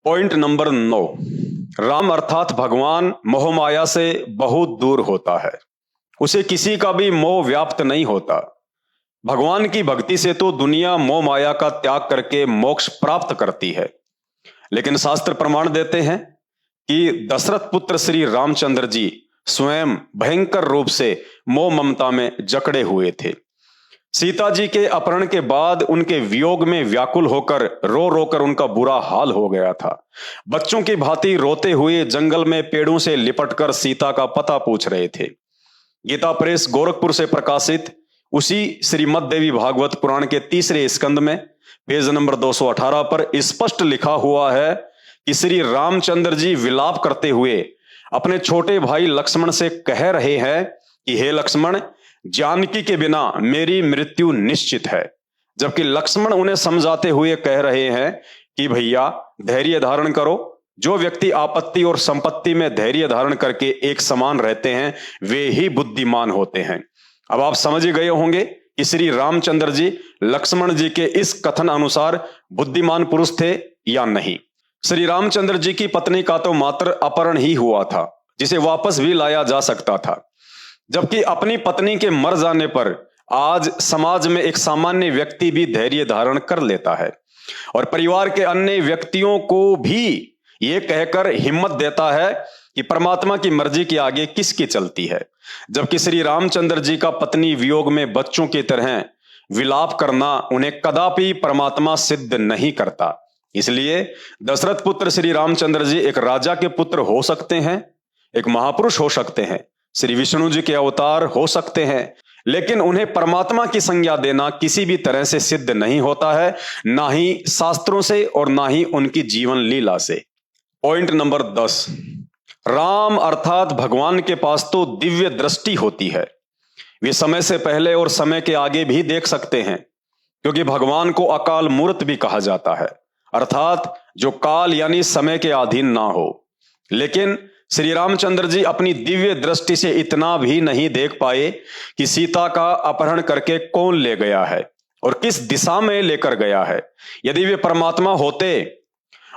Point number 9। Ram अर्थात भगवान मोहमाया से बहुत दूर होता है। उसे किसी का भी मोह व्याप्त नहीं होता। भगवान की भक्ति से तो दुनिया मोह माया का त्याग करके मोक्ष प्राप्त करती है। लेकिन शास्त्र प्रमाण देते हैं कि दशरथ पुत्र श्री रामचंद्र जी स्वयं भयंकर रूप से मोह ममता में जकड़े हुए थे। सीता जी के अपहरण के बाद उनके वियोग में व्याकुल होकर रो रोकर उनका बुरा हाल हो गया था। बच्चों की भांति रोते हुए जंगल में पेड़ों से लिपटकर सीता का पता पूछ रहे थे। गीता प्रेस गोरखपुर से प्रकाशित उसी श्रीमद् देवी भागवत पुराण के 3 स्कंद में पेज नंबर 218 पर स्पष्ट लिखा हुआ है कि श्री रामचंद्र जी विलाप करते हुए अपने छोटे भाई लक्ष्मण से कह रहे हैं कि हे लक्ष्मण, जानकी के बिना मेरी मृत्यु निश्चित है। जबकि लक्ष्मण उन्हें समझाते हुए कह रहे हैं कि भैया धैर्य धारण करो। जो व्यक्ति आपत्ति और संपत्ति में धैर्य धारण करके एक समान रहते हैं वे ही बुद्धिमान होते हैं। अब आप समझ गए होंगे कि श्री रामचंद्र जी लक्ष्मण जी के इस कथन अनुसार बुद्धिमान पुरुष थे या नहीं। श्री रामचंद्र जी की पत्नी का तो मात्र अपहरण ही हुआ था, जिसे वापस भी लाया जा सकता था। जबकि अपनी पत्नी के मर जाने पर आज समाज में एक सामान्य व्यक्ति भी धैर्य धारण कर लेता है और परिवार के अन्य व्यक्तियों को भी ये कहकर हिम्मत देता है कि परमात्मा की मर्जी के आगे किसकी चलती है। जबकि श्री रामचंद्र जी का पत्नी वियोग में बच्चों की तरह विलाप करना उन्हें कदापि परमात्मा सिद्ध नहीं करता। इसलिए दशरथ पुत्र श्री रामचंद्र जी एक राजा के पुत्र हो सकते हैं, एक महापुरुष हो सकते हैं, श्री विष्णु जी के अवतार हो सकते हैं, लेकिन उन्हें परमात्मा की संज्ञा देना किसी भी तरह से सिद्ध नहीं होता है, ना ही शास्त्रों से और ना ही उनकी जीवन लीला से। Point number 10। राम अर्थात भगवान के पास तो दिव्य दृष्टि होती है। वे समय से पहले और समय के आगे भी देख सकते हैं, क्योंकि भगवान को अकाल मूर्त भी कहा जाता है, अर्थात जो काल यानी समय के अधीन ना हो। लेकिन श्री रामचंद्र जी अपनी दिव्य दृष्टि से इतना भी नहीं देख पाए कि सीता का अपहरण करके कौन ले गया है और किस दिशा में लेकर गया है। यदि वे परमात्मा होते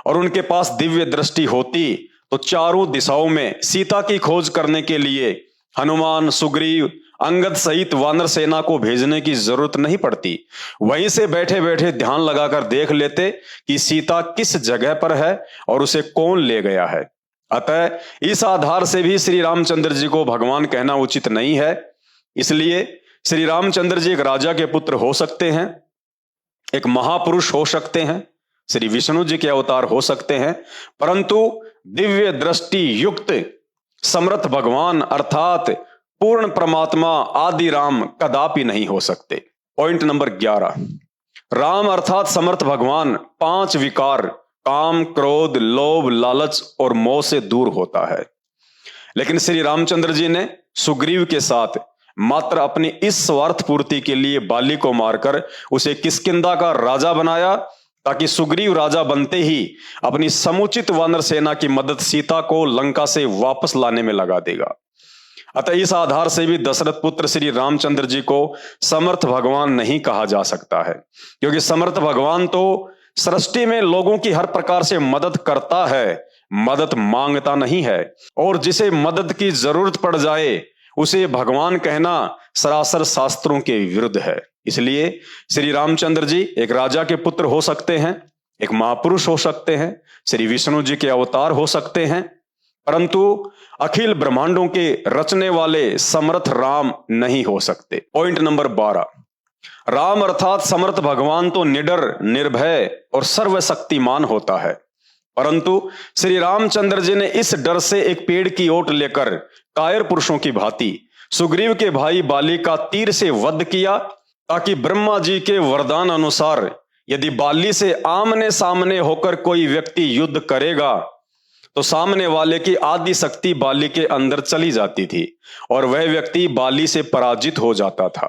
और उनके पास दिव्य दृष्टि होती तो चारों दिशाओं में सीता की खोज करने के लिए हनुमान, सुग्रीव, अंगद सहित वानर सेना को भेजने की जरूरत नहीं पड़ती। वहीं से बैठे बैठे ध्यान लगाकर देख लेते कि सीता किस जगह पर है और उसे कौन ले गया है। अतः इस आधार से भी श्री रामचंद्र जी को भगवान कहना उचित नहीं है। इसलिए श्री रामचंद्र जी एक राजा के पुत्र हो सकते हैं, एक महापुरुष हो सकते हैं, श्री विष्णु जी के अवतार हो सकते हैं, परंतु दिव्य दृष्टि युक्त समर्थ भगवान अर्थात पूर्ण परमात्मा आदि राम कदापि नहीं हो सकते। Point number 11। राम अर्थात समर्थ भगवान 5 विकार काम, क्रोध, लोभ, लालच और मोह से दूर होता है। लेकिन श्री रामचंद्र जी ने सुग्रीव के साथ मात्र अपनी इस स्वार्थ पूर्ति के लिए बाली को मारकर उसे किष्किंधा का राजा बनाया, ताकि सुग्रीव राजा बनते ही अपनी समुचित वानर सेना की मदद सीता को लंका से वापस लाने में लगा देगा। अतः इस आधार से भी दशरथ पुत्र श्री रामचंद्र जी को समर्थ भगवान नहीं कहा जा सकता है, क्योंकि समर्थ भगवान तो सृष्टि में लोगों की हर प्रकार से मदद करता है, मदद मांगता नहीं है। और जिसे मदद की जरूरत पड़ जाए उसे भगवान कहना सरासर शास्त्रों के विरुद्ध है। इसलिए श्री रामचंद्र जी एक राजा के पुत्र हो सकते हैं, एक महापुरुष हो सकते हैं, श्री विष्णु जी के अवतार हो सकते हैं, परंतु अखिल ब्रह्मांडों के रचने वाले समर्थ राम नहीं हो सकते। Point number 12। राम अर्थात समर्थ भगवान तो निडर, निर्भय और सर्वशक्तिमान होता है, परंतु श्री रामचंद्र जी ने इस डर से एक पेड़ की ओट लेकर कायर पुरुषों की भांति सुग्रीव के भाई बाली का तीर से वध किया, ताकि ब्रह्मा जी के वरदान अनुसार यदि बाली से आमने सामने होकर कोई व्यक्ति युद्ध करेगा तो सामने वाले की आदि शक्ति बाली के अंदर चली जाती थी और वह व्यक्ति बाली से पराजित हो जाता था।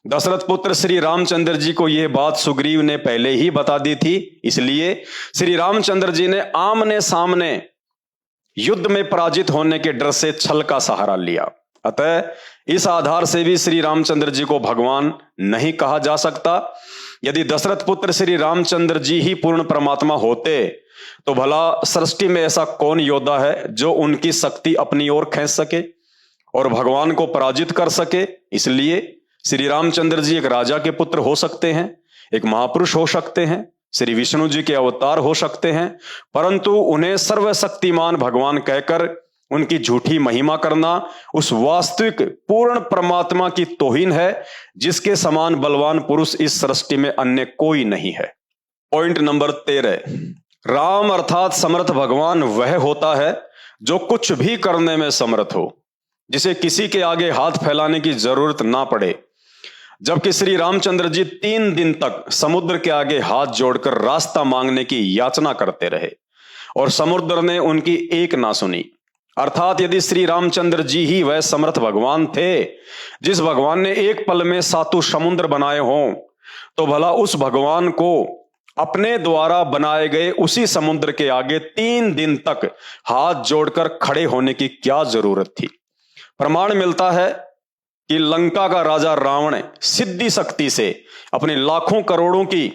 दशरथ पुत्र श्री रामचंद्र जी को यह बात सुग्रीव ने पहले ही बता दी थी, इसलिए श्री रामचंद्र जी ने आमने सामने युद्ध में पराजित होने के डर से छल का सहारा लिया। अतः इस आधार से भी श्री रामचंद्र जी को भगवान नहीं कहा जा सकता। यदि दशरथ पुत्र श्री रामचंद्र जी ही पूर्ण परमात्मा होते तो भला सृष्टि में ऐसा कौन योद्धा है जो उनकी शक्ति अपनी ओर खींच सके और भगवान को पराजित कर सके। इसलिए श्री रामचंद्र जी एक राजा के पुत्र हो सकते हैं, एक महापुरुष हो सकते हैं, श्री विष्णु जी के अवतार हो सकते हैं, परंतु उन्हें सर्वशक्तिमान भगवान कहकर उनकी झूठी महिमा करना उस वास्तविक पूर्ण परमात्मा की तौहीन है, जिसके समान बलवान पुरुष इस सृष्टि में अन्य कोई नहीं है। पॉइंट नंबर 13, राम अर्थात समर्थ भगवान वह होता है जो कुछ भी करने में समर्थ हो, जिसे किसी के आगे हाथ फैलाने की जरूरत ना पड़े। जबकि श्री रामचंद्र जी 3 दिन तक समुद्र के आगे हाथ जोड़कर रास्ता मांगने की याचना करते रहे और समुद्र ने उनकी एक ना सुनी। अर्थात यदि श्री रामचंद्र जी ही वह समर्थ भगवान थे जिस भगवान ने एक पल में 7 समुद्र बनाए हों, तो भला उस भगवान को अपने द्वारा बनाए गए उसी समुद्र के आगे 3 दिन तक हाथ जोड़कर खड़े होने की क्या जरूरत थी। प्रमाण मिलता है कि लंका का राजा रावण सिद्धि शक्ति से अपनी लाखों करोड़ों की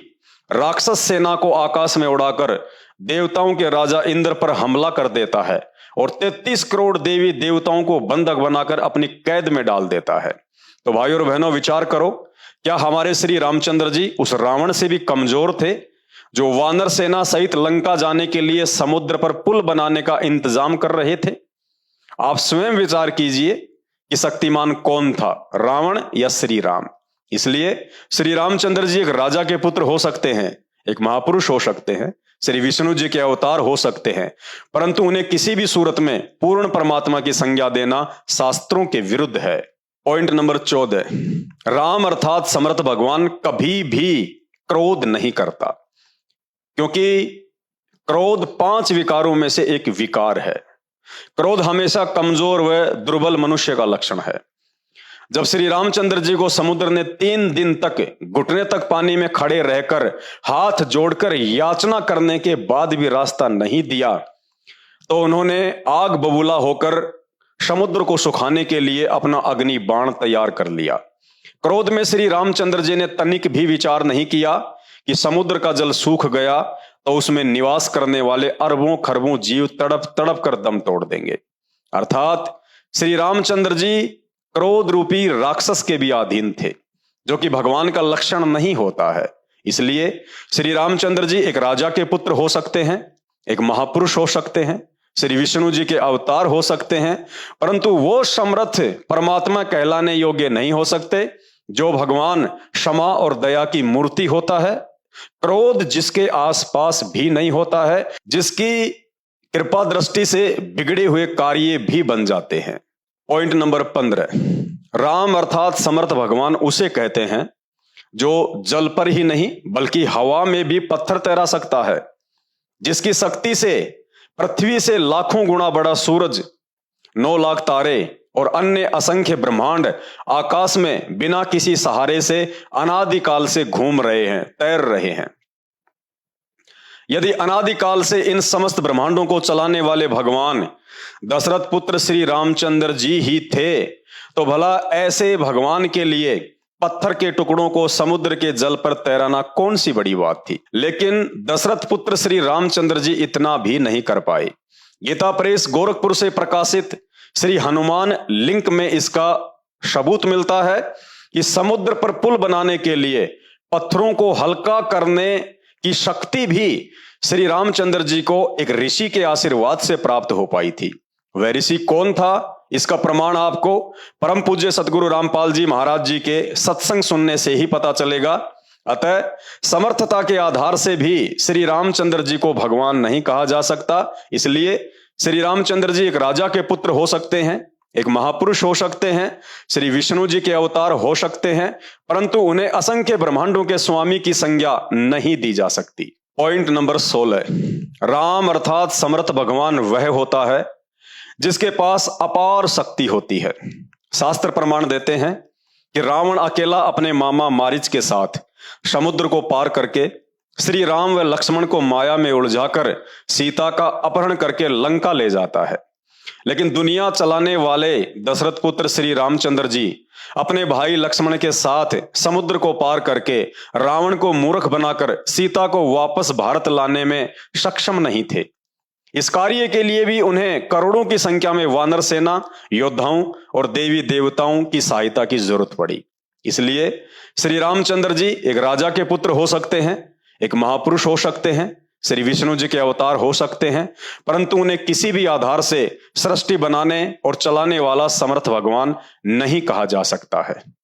राक्षस सेना को आकाश में उड़ाकर देवताओं के राजा इंद्र पर हमला कर देता है और 33 करोड़ देवी देवताओं को बंधक बनाकर अपनी कैद में डाल देता है। तो भाइयों और बहनों, विचार करो, क्या हमारे श्री रामचंद्र जी उस रावण से भी कमजोर थे जो वानर सेना सहित लंका जाने के लिए समुद्र पर पुल बनाने का इंतजाम कर रहे थे? आप स्वयं विचार कीजिए कि शक्तिमान कौन था, रावण या श्री राम। इसलिए श्री रामचंद्र जी एक राजा के पुत्र हो सकते हैं, एक महापुरुष हो सकते हैं, श्री विष्णु जी के अवतार हो सकते हैं, परंतु उन्हें किसी भी सूरत में पूर्ण परमात्मा की संज्ञा देना शास्त्रों के विरुद्ध है। पॉइंट नंबर 14, राम अर्थात समर्थ भगवान कभी भी क्रोध नहीं करता, क्योंकि क्रोध 5 विकारों में से एक विकार है। क्रोध हमेशा कमजोर व दुर्बल मनुष्य का लक्षण है। जब श्री रामचंद्र जी को समुद्र ने 3 दिन तक घुटने तक पानी में खड़े रहकर हाथ जोड़कर याचना करने के बाद भी रास्ता नहीं दिया, तो उन्होंने आग बबूला होकर समुद्र को सुखाने के लिए अपना अग्नि बाण तैयार कर लिया। क्रोध में श्री रामचंद्र जी ने तनिक भी विचार नहीं किया कि समुद्र का जल सूख गया तो उसमें निवास करने वाले अरबों खरबों जीव तड़प तड़प कर दम तोड़ देंगे। अर्थात श्री रामचंद्र जी क्रोध रूपी राक्षस के भी अधीन थे, जो कि भगवान का लक्षण नहीं होता है। इसलिए श्री रामचंद्र जी एक राजा के पुत्र हो सकते हैं, एक महापुरुष हो सकते हैं, श्री विष्णु जी के अवतार हो सकते हैं, परंतु वो समर्थ परमात्मा कहलाने योग्य नहीं हो सकते जो भगवान क्षमा और दया की मूर्ति होता है, क्रोध जिसके आसपास भी नहीं होता है, जिसकी कृपा दृष्टि से बिगड़े हुए कार्य भी बन जाते हैं। पॉइंट नंबर 15, राम अर्थात समर्थ भगवान उसे कहते हैं जो जल पर ही नहीं बल्कि हवा में भी पत्थर तैरा सकता है, जिसकी शक्ति से पृथ्वी से लाखों गुना बड़ा सूरज, 9 लाख तारे और अन्य असंख्य ब्रह्मांड आकाश में बिना किसी सहारे से अनादिकाल से घूम रहे हैं, तैर रहे हैं। यदि अनादिकाल से इन समस्त ब्रह्मांडों को चलाने वाले भगवान दशरथ पुत्र श्री रामचंद्र जी ही थे, तो भला ऐसे भगवान के लिए पत्थर के टुकड़ों को समुद्र के जल पर तैराना कौन सी बड़ी बात थी। लेकिन दशरथ पुत्र श्री रामचंद्र जी इतना भी नहीं कर पाए। गीता प्रेस गोरखपुर से प्रकाशित श्री हनुमान लिंक में इसका सबूत मिलता है कि समुद्र पर पुल बनाने के लिए पत्थरों को हल्का करने की शक्ति भी श्री रामचंद्र जी को एक ऋषि के आशीर्वाद से प्राप्त हो पाई थी। वह ऋषि कौन था, इसका प्रमाण आपको परम पूज्य सतगुरु रामपाल जी महाराज जी के सत्संग सुनने से ही पता चलेगा। अतः समर्थता के आधार से भी श्री रामचंद्र जी को भगवान नहीं कहा जा सकता। इसलिए श्री रामचंद्र जी एक राजा के पुत्र हो सकते हैं, एक महापुरुष हो सकते हैं, श्री विष्णु जी के अवतार हो सकते हैं, परंतु उन्हें असंख्य ब्रह्मांडों के स्वामी की संज्ञा नहीं दी जा सकती। पॉइंट नंबर 16, राम अर्थात समर्थ भगवान वह होता है जिसके पास अपार शक्ति होती है। शास्त्र प्रमाण देते हैं कि रावण अकेला अपने मामा मारीच के साथ समुद्र को पार करके श्री राम व लक्ष्मण को माया में उलझाकर सीता का अपहरण करके लंका ले जाता है। लेकिन दुनिया चलाने वाले दशरथ पुत्र श्री रामचंद्र जी अपने भाई लक्ष्मण के साथ समुद्र को पार करके रावण को मूर्ख बनाकर सीता को वापस भारत लाने में सक्षम नहीं थे। इस कार्य के लिए भी उन्हें करोड़ों की संख्या में वानर सेना, योद्धाओं और देवी देवताओं की सहायता की जरूरत पड़ी। इसलिए श्री रामचंद्र जी एक राजा के पुत्र हो सकते हैं, एक महापुरुष हो सकते हैं, श्री विष्णु जी के अवतार हो सकते हैं, परंतु उन्हें किसी भी आधार से सृष्टि बनाने और चलाने वाला समर्थ भगवान नहीं कहा जा सकता है।